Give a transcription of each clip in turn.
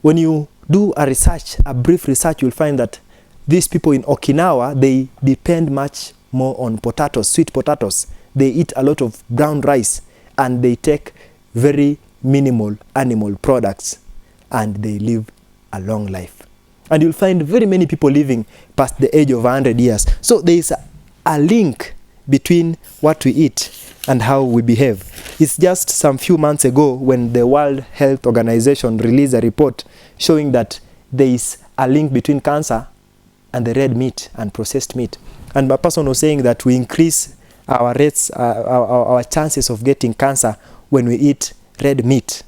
When you do a brief research, you'll find that these people in Okinawa, they depend much more on potatoes, sweet potatoes. They eat a lot of brown rice, and they take very minimal animal products, and they live a long life. And you'll find very many people living past the age of 100 years. So there is a link between what we eat and how we behave. It's just some few months ago when the World Health Organization released a report showing that there is a link between cancer and the red meat and processed meat. And a person was saying that we increase our rates, our chances of getting cancer when we eat red meat.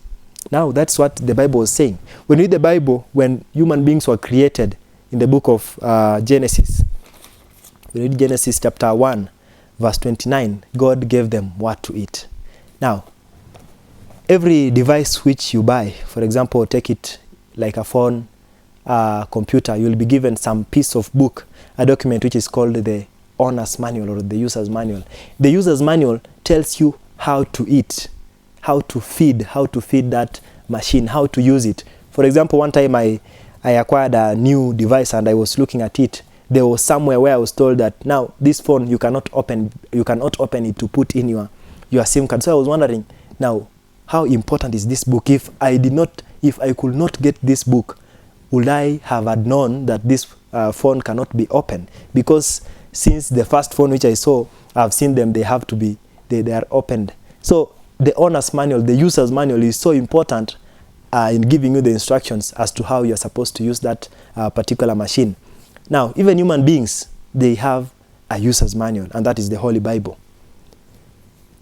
Now, that's what the Bible is saying. When you read the Bible, when human beings were created in the book of Genesis, we read Genesis chapter 1, verse 29, God gave them what to eat. Now, every device which you buy, for example, take it like a phone, computer, you'll be given some piece of book, a document which is called the owner's manual or the user's manual. The user's manual tells you how to eat, how to feed that machine, how to use it. For example, one time I acquired a new device and I was looking at it. There was somewhere where I was told that now this phone you cannot open it to put in your SIM card. So I was wondering, now how important is this book? If I could not get this book, would I have known that this phone cannot be opened? Because since the first phone which I saw, I've seen them, they are opened. So the owner's manual, the user's manual is so important in giving you the instructions as to how you're supposed to use that particular machine. Now, even human beings, they have a user's manual, and that is the Holy Bible.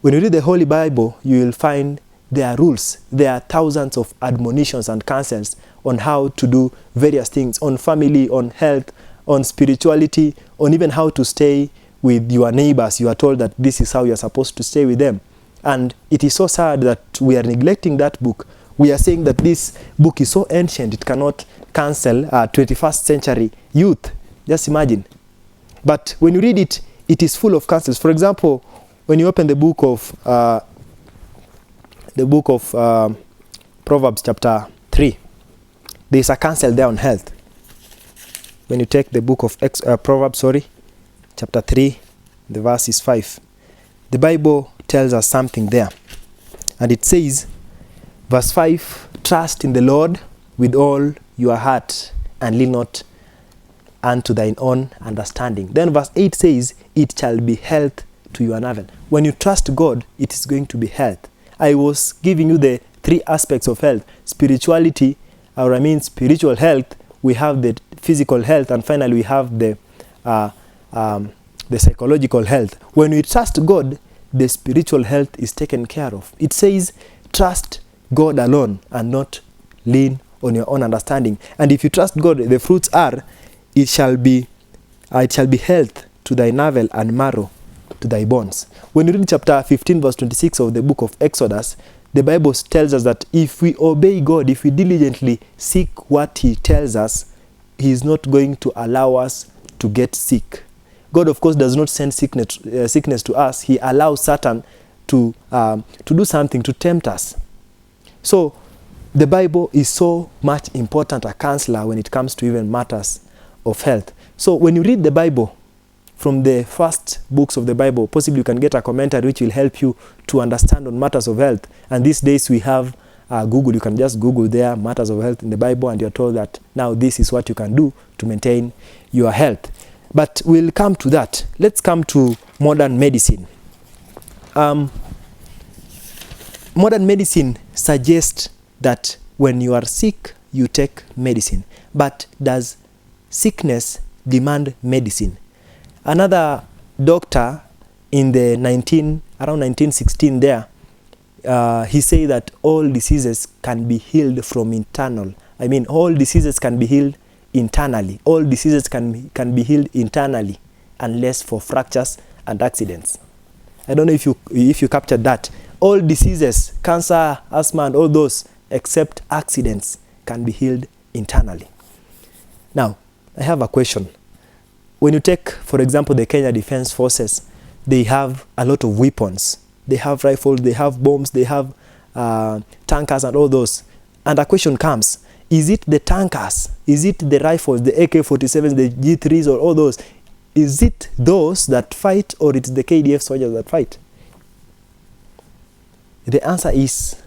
When you read the Holy Bible, you will find there are rules. There are thousands of admonitions and counsels on how to do various things, on family, on health, on spirituality, on even how to stay with your neighbors. You are told that this is how you are supposed to stay with them. And it is so sad that we are neglecting that book. We are saying that this book is so ancient, it cannot counsel 21st century youth. Just imagine. But when you read it, it is full of counsels. For example, when you open the book of Proverbs chapter 3, there is a counsel there on health. When you take the book of Proverbs, chapter 3, the verse is 5. The Bible tells us something there. And it says, verse 5, trust in the Lord with all your heart and lean not unto thine own understanding. Then verse 8 says, it shall be health to your navel. When you trust God, it is going to be health. I was giving you the three aspects of health. Spirituality, spiritual health. We have the physical health, and finally we have the psychological health. When we trust God, the spiritual health is taken care of. It says, trust God alone and not lean on your own understanding. And if you trust God, the fruits are, it shall be health to thy navel and marrow to thy bones. When you read chapter 15, verse 26 of the book of Exodus, the Bible tells us that if we obey God, if we diligently seek what He tells us, He is not going to allow us to get sick. God, of course, does not send sickness to us. He allows Satan to do something, to tempt us. So the Bible is so much important a counselor when it comes to even matters of health. So when you read the Bible, from the first books of the Bible, possibly you can get a commentary which will help you to understand on matters of health. And these days we have Google. You can just Google there, matters of health in the Bible, and you're told that now this is what you can do to maintain your health. But we'll come to that. Let's come to modern medicine. Modern medicine suggests that when you are sick, you take medicine. But does sickness demand medicine? Another doctor in the around 1916 there, he said that all diseases can be healed from internal. All diseases can be healed internally. All diseases can be healed internally, unless for fractures and accidents. I don't know if you captured that. All diseases, cancer, asthma, and all those, except accidents, can be healed internally. Now, I have a question. When you take, for example, the Kenya Defense Forces, they have a lot of weapons. They have rifles, they have bombs, they have tankers and all those. And a question comes, Is it the tankers? Is it the rifles, the AK-47s, the G3s, or all those? Is it those that fight, or it's the KDF soldiers that fight? The answer is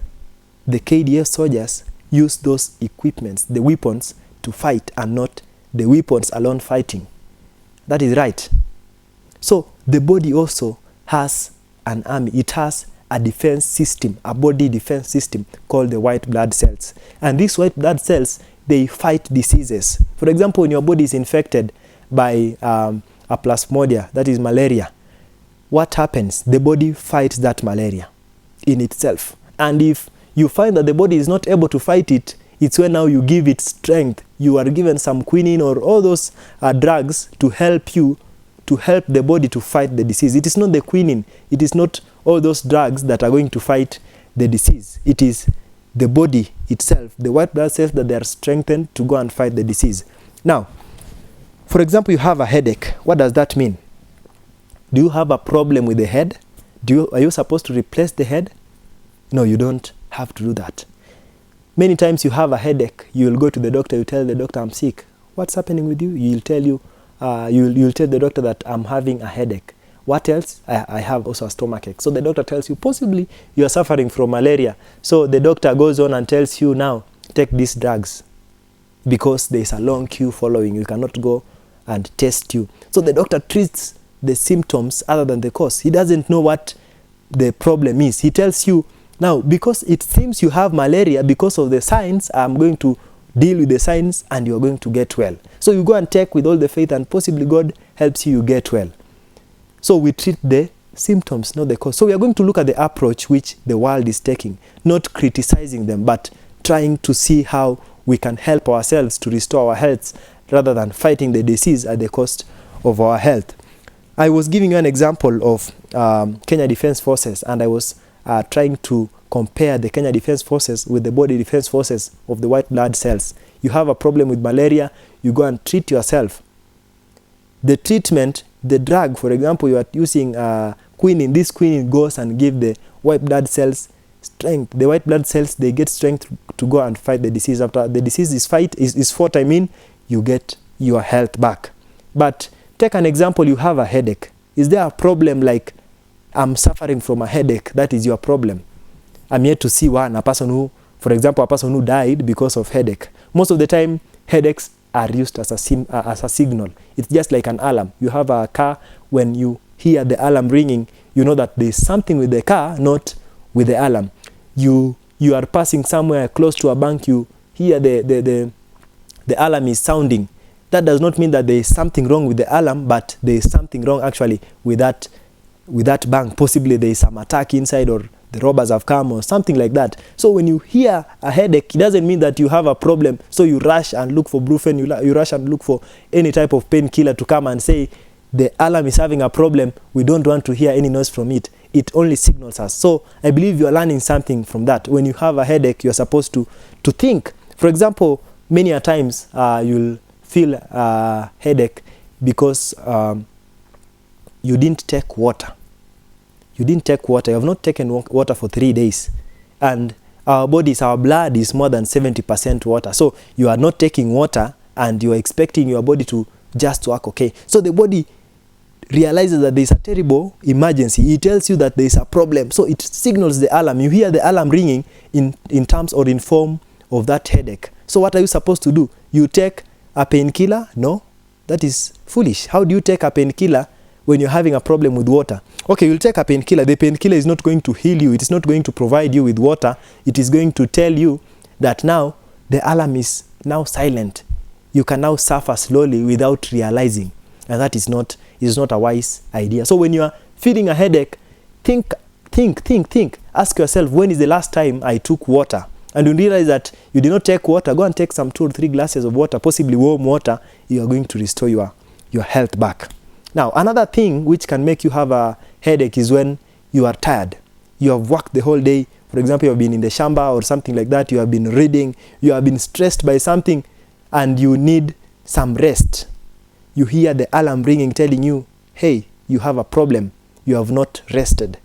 the KDF soldiers use those equipments, the weapons, to fight, and not the weapons alone fighting. That is right. So the body also has an army. It has a defense system, a body defense system called the white blood cells. And these white blood cells, they fight diseases. For example, when your body is infected by a plasmodia, that is malaria, what happens? The body fights that malaria in itself. And if you find that the body is not able to fight it, it's when now you give it strength. You are given some quinine or all those drugs to help you, to help the body to fight the disease. It is not the quinine. It is not all those drugs that are going to fight the disease. It is the body itself, the white blood cells, that they are strengthened to go and fight the disease. Now, for example, you have a headache. What does that mean? Do you have a problem with the head? Are you supposed to replace the head? No, you don't have to do that. Many times you have a headache, you will go to the doctor, you tell the doctor, I'm sick. What's happening with you? You'll tell the doctor that I'm having a headache. What else? I have also a stomachache. So the doctor tells you, possibly you are suffering from malaria. So the doctor goes on and tells you, now take these drugs, because there is a long queue following. You cannot go and test you. So the doctor treats the symptoms other than the cause. He doesn't know what the problem is. He tells you, now, because it seems you have malaria, because of the signs, I'm going to deal with the signs and you're going to get well. So you go and take with all the faith, and possibly God helps you get well. So we treat the symptoms, not the cause. So we are going to look at the approach which the world is taking, not criticizing them, but trying to see how we can help ourselves to restore our health rather than fighting the disease at the cost of our health. I was giving you an example of Kenya Defence Forces, and I was trying to compare the Kenya Defence Forces with the body defense forces of the white blood cells. You have a problem with malaria, you go and treat yourself. The treatment, the drug, for example, you are using quinine. This quinine goes and gives the white blood cells strength. The white blood cells, they get strength to go and fight the disease. After the disease is fought, you get your health back. But take an example, you have a headache. Is there a problem like, I'm suffering from a headache? That is your problem. I'm yet to see a person who died because of headache. Most of the time, headaches are used as a signal. It's just like an alarm. You have a car, when you hear the alarm ringing, you know that there's something with the car, not with the alarm. You are passing somewhere close to a bank, you hear the alarm is sounding. That does not mean that there is something wrong with the alarm, but there is something wrong actually with that bank. Possibly there is some attack inside, or the robbers have come, or something like that. So when you hear a headache, it doesn't mean that you have a problem. So you rush and look for Brufen, you rush and look for any type of painkiller to come and say, the alarm is having a problem, we don't want to hear any noise from it. It only signals us. So I believe you are learning something from that. When you have a headache, you're supposed to think. For example, many a times you'll feel a headache because you didn't take water. You didn't take water. You have not taken water for 3 days. And our blood is more than 70% water. So you are not taking water, and you are expecting your body to just work okay. So the body realizes that there is a terrible emergency. It tells you that there is a problem. So it signals the alarm. You hear the alarm ringing in terms or in form of that headache. So what are you supposed to do? You take a painkiller? No, that is foolish. How do you take a painkiller when you're having a problem with water? Okay, you'll take a painkiller. The painkiller is not going to heal you. It is not going to provide you with water. It is going to tell you that now the alarm is now silent. You can now suffer slowly without realizing. And that is not a wise idea. So when you are feeling a headache, think. Ask yourself, when is the last time I took water? And you realize that you did not take water, go and take some 2 or 3 glasses of water, possibly warm water. You are going to restore your health back. Now, another thing which can make you have a headache is when you are tired. You have worked the whole day. For example, you have been in the shamba or something like that. You have been reading. You have been stressed by something, and you need some rest. You hear the alarm ringing telling you, hey, you have a problem. You have not rested.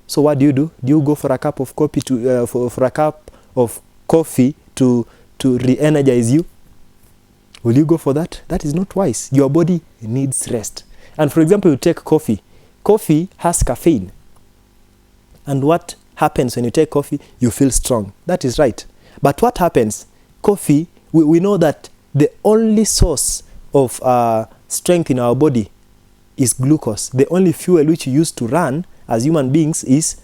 So what do? Do you go for a cup of coffee to to re-energize you? Will you go for that? That is not wise. Your body needs rest. And for example, you take coffee. Coffee has caffeine. And what happens when you take coffee? You feel strong. That is right. But what happens? Coffee, we know that the only source of strength in our body is glucose. The only fuel which we use to run as human beings is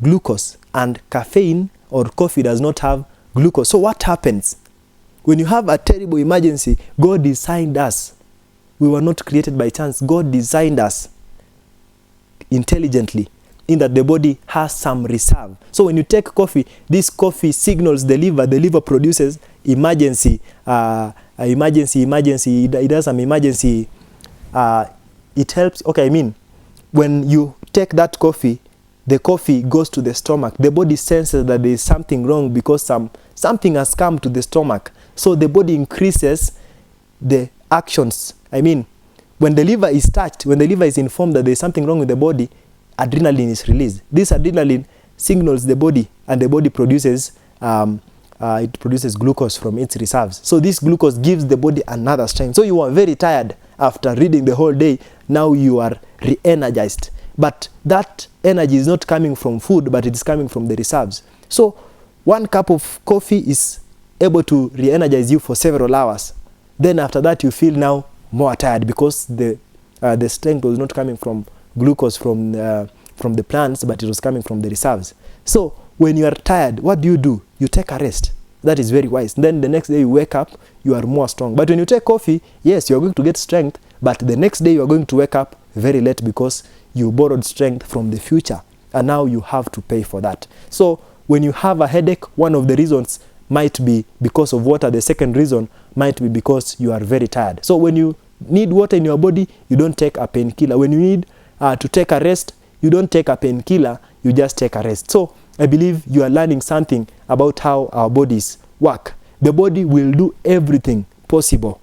glucose. And caffeine or coffee does not have glucose. So what happens? When you have a terrible emergency, God designed us. We were not created by chance. God designed us intelligently in that the body has some reserve. So when you take coffee, this coffee signals the liver. The liver produces emergency. It does some emergency. It helps. Okay, I mean, when you take that coffee, the coffee goes to the stomach. The body senses that there is something wrong because something has come to the stomach. So the body increases the actions. I mean, when the liver is touched, when the liver is informed that there is something wrong with the body, adrenaline is released. This adrenaline signals the body, and the body produces glucose from its reserves. So this glucose gives the body another strength. So you are very tired after reading the whole day. Now you are re-energized. But that energy is not coming from food, but it is coming from the reserves. So 1 cup of coffee is able to re-energize you for several hours. Then after that, you feel now more tired because the strength was not coming from glucose from the plants, but it was coming from the reserves. So when you are tired, what do? You take a rest. That is very wise. Then the next day you wake up, you are more strong. But when you take coffee, yes, you are going to get strength, but the next day you are going to wake up very late because you borrowed strength from the future, and now you have to pay for that. So when you have a headache, one of the reasons might be because of water. The second reason might be because you are very tired. So when you need water in your body, you don't take a painkiller. When you need to take a rest, you don't take a painkiller, you just take a rest. So I believe you are learning something about how our bodies work. The body will do everything possible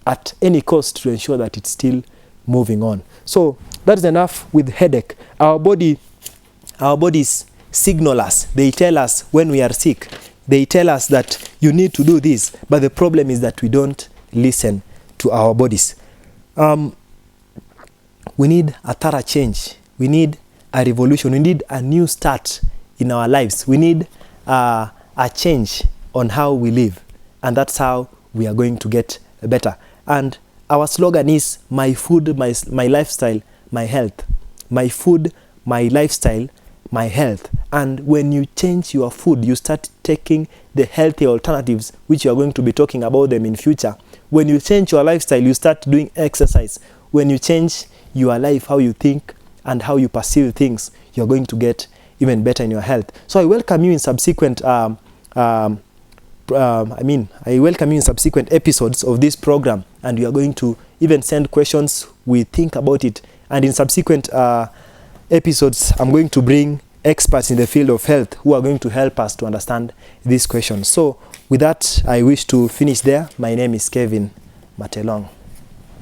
at any cost to ensure that it's still moving on. So that's enough with headache. Our bodies signal us. They tell us when we are sick. They tell us that you need to do this. But the problem is that we don't listen to our bodies. We need a thorough change. We need a revolution. We need a new start in our lives. We need a change on how we live. And that's how we are going to get better. And our slogan is my food, my lifestyle, my health. My food, my lifestyle, my health. And when you change your food, you start taking the healthy alternatives, which you are going to be talking about them in future. When you change your lifestyle, you start doing exercise. When you change your life, how you think and how you perceive things, you're going to get even better in your health. So I welcome you in subsequent I welcome you in subsequent episodes of this program, and you are going to even send questions. We think about it, and in subsequent episodes, I'm going to bring experts in the field of health who are going to help us to understand these questions. So with that, I wish to finish there. My name is Kevin Matelong.